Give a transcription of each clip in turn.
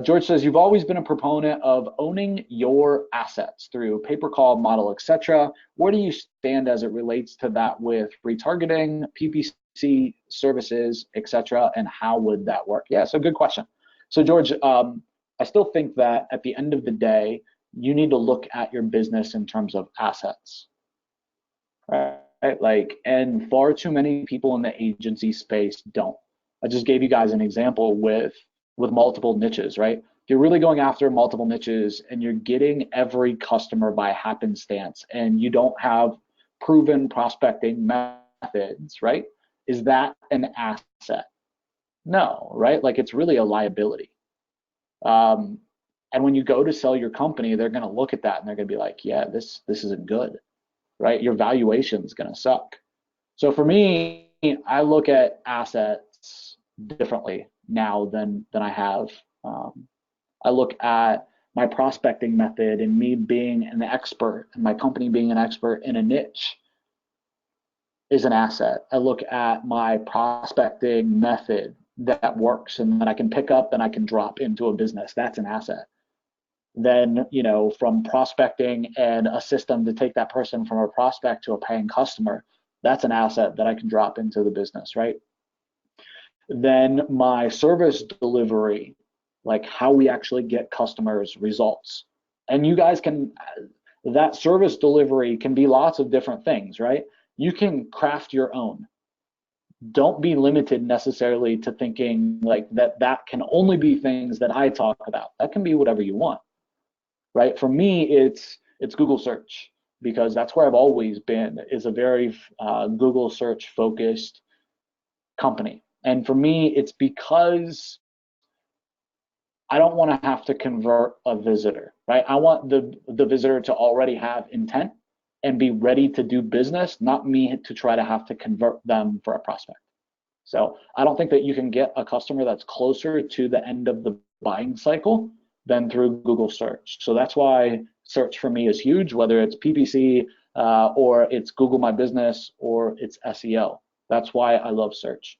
George says, you've always been a proponent of owning your assets through pay-per-call model, etc. Where do you stand as it relates to that with retargeting, PPC services, etc., and how would that work? Yeah, so good question. So George, I still think that at the end of the day, you need to look at your business in terms of assets, right? Like, and far too many people in the agency space don't. I just gave you guys an example with multiple niches, right? If you're really going after multiple niches and you're getting every customer by happenstance and you don't have proven prospecting methods, right? Is that an asset? No, right? Like it's really a liability. Um, and when you go to sell your company, they're going to look at that and they're going to be like, yeah, this isn't good, right? Your valuation is going to suck. So for me, I look at assets differently now than I have. Um, I look at my prospecting method and me being an expert and my company being an expert in a niche is an asset. I look at my prospecting method that works and that I can pick up and I can drop into a business. That's an asset. Then, from prospecting and a system to take that person from a prospect to a paying customer, that's an asset that I can drop into the business, right? Then my service delivery, like how we actually get customers results. And you guys can, that service delivery can be lots of different things, right? You can craft your own. Don't be limited necessarily to thinking like that can only be things that I talk about. That can be whatever you want, right? For me, it's Google search because that's where I've always been, is a very Google search focused company. And for me, it's because I don't want to have to convert a visitor, right? I want the visitor to already have intent and be ready to do business, not me to try to have to convert them for a prospect. So I don't think that you can get a customer that's closer to the end of the buying cycle than through Google search. So that's why search for me is huge, whether it's PPC or it's Google My Business or it's SEO. That's why I love search.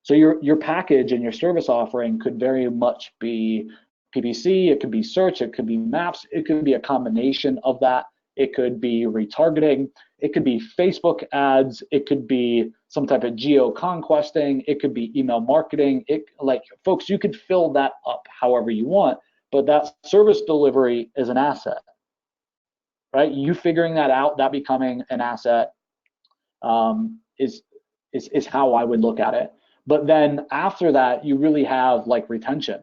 So your package and your service offering could very much be PPC, it could be search, it could be maps, it could be a combination of that. It could be retargeting, it could be Facebook ads, it could be some type of geo conquesting, it could be email marketing. Like folks, you could fill that up however you want, but that service delivery is an asset, right? You figuring that out, that becoming an asset is how I would look at it. But then after that, you really have like retention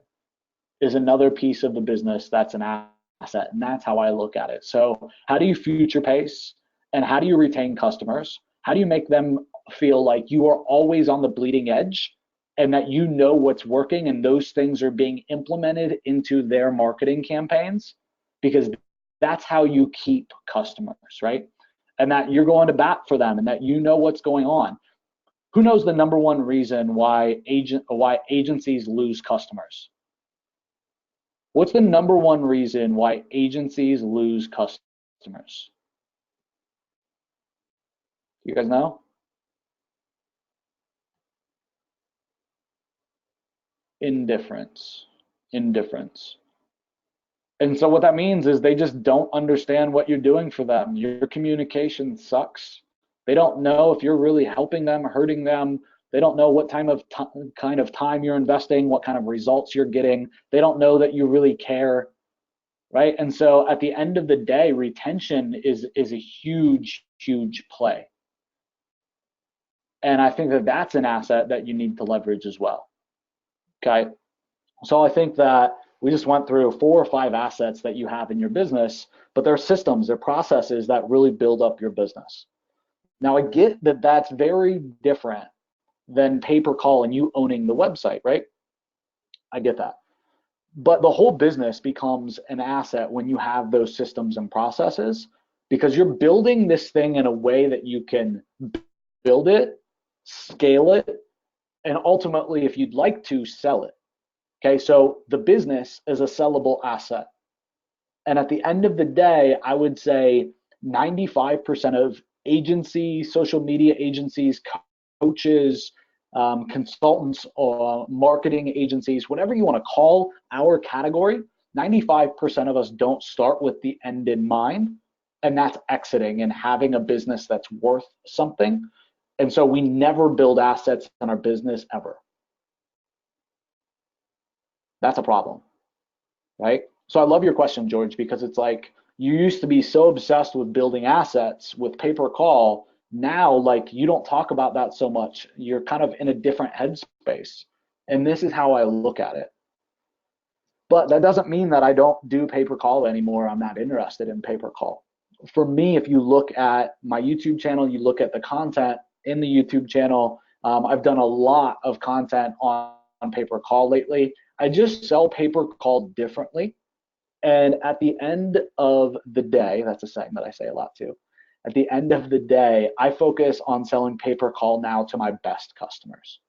is another piece of the business that's an asset, and that's how I look at it. So how do you future pace and how do you retain customers? How do you make them feel like you are always on the bleeding edge and that you know what's working and those things are being implemented into their marketing campaigns? Because that's how you keep customers, right? And that you're going to bat for them and that you know what's going on. Who knows the number one reason why agencies lose customers? What's the number one reason why agencies lose customers? You guys know? Indifference. Indifference. And so what that means is they just don't understand what you're doing for them. Your communication sucks. They don't know if you're really helping them, hurting them. They don't know what kind of time you're investing, what kind of results you're getting. They don't know that you really care, right? And so at the end of the day, retention is a huge play. And I think that that's an asset that you need to leverage as well. Okay. So I think that we just went through 4 or 5 assets that you have in your business, but there are systems, there are processes that really build up your business. Now I get that that's very different than pay-per-call and you owning the website, right? I get that. But the whole business becomes an asset when you have those systems and processes because you're building this thing in a way that you can build it, scale it, and ultimately, if you'd like to, sell it. Okay, so the business is a sellable asset. And at the end of the day, I would say 95% of agencies, social media agencies, coaches, consultants or marketing agencies, whatever you want to call our category, 95% of us don't start with the end in mind, and that's exiting and having a business that's worth something. And so we never build assets in our business ever. That's a problem, right? So I love your question, George, because it's like you used to be so obsessed with building assets with pay per call. Now, like, you don't talk about that so much. You're kind of in a different headspace. And this is how I look at it. But that doesn't mean that I don't do pay per call anymore. I'm not interested in pay per call. For me, if you look at my YouTube channel, you look at the content in the YouTube channel, I've done a lot of content on pay per call lately. I just sell pay per call differently. And at the end of the day, that's a saying that I say a lot too. At the end of the day, I focus on selling pay per call now to my best customers,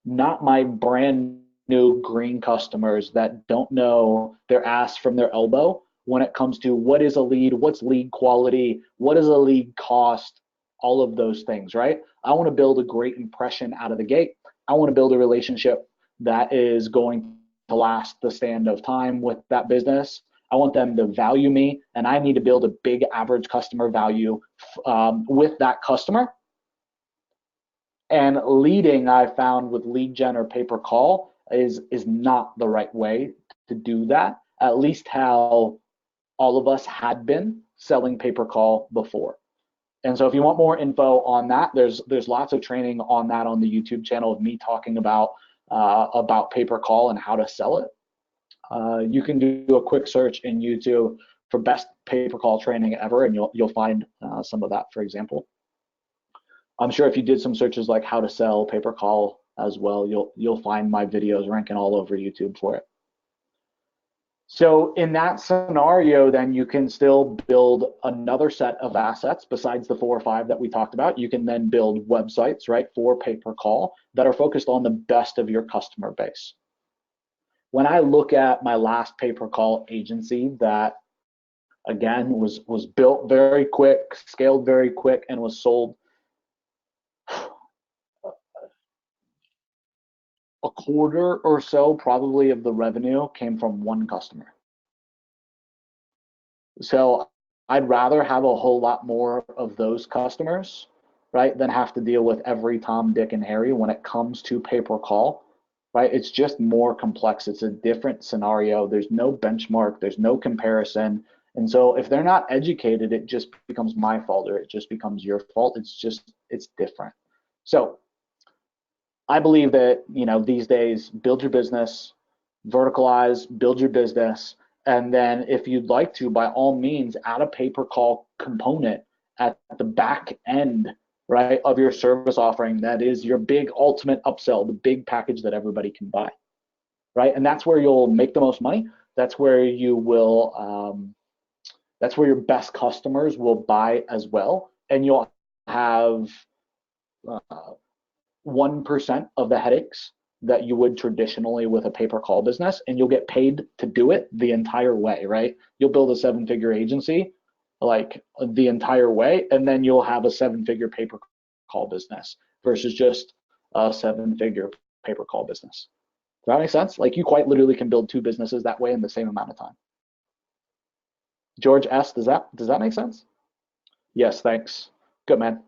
not my brand new green customers that don't know their ass from their elbow when it comes to what is a lead, what's lead quality, what does a lead cost, all of those things, right? I want to build a great impression out of the gate. I want to build a relationship that is going to last the stand of time with that business. I want them to value me, and I need to build a big average customer value with that customer. And leading, I found with lead gen or pay per call is not the right way to do that, at least how all of us had been selling pay per call before. And so if you want more info on that, there's lots of training on that on the YouTube channel of me talking about pay per call and how to sell it. You can do a quick search in YouTube for best pay per call training ever, and you'll find some of that, for example. I'm sure if you did some searches like how to sell pay per call as well, you'll find my videos ranking all over YouTube for it. So in that scenario, then you can still build another set of assets besides the 4 or 5 that we talked about. You can then build websites, right, for pay per call that are focused on the best of your customer base. When I look at my last pay per call agency that, again, was built very quick, scaled very quick, and was sold a quarter or so probably of the revenue came from one customer. So I'd rather have a whole lot more of those customers, right, than have to deal with every Tom, Dick, and Harry when it comes to pay per call, right? It's just more complex. It's a different scenario. There's no benchmark. There's no comparison. And so if they're not educated, it just becomes my fault, or it just becomes your fault. It's different. So I believe that, these days, build your business, verticalize, build your business, and then if you'd like to, by all means, add a pay per call component at the back end, right, of your service offering. That is your big ultimate upsell, the big package that everybody can buy, right? And that's where you'll make the most money. That's where you will, that's where your best customers will buy as well. And you'll have 1% of the headaches that you would traditionally with a pay per call business, and you'll get paid to do it the entire way, right? You'll build a 7-figure agency like the entire way, and then you'll have a 7-figure pay per call business versus just a 7-figure pay per call business. Does that make sense? Like, you quite literally can build 2 businesses that way in the same amount of time. George S., does that make sense? Yes, thanks. Good, man.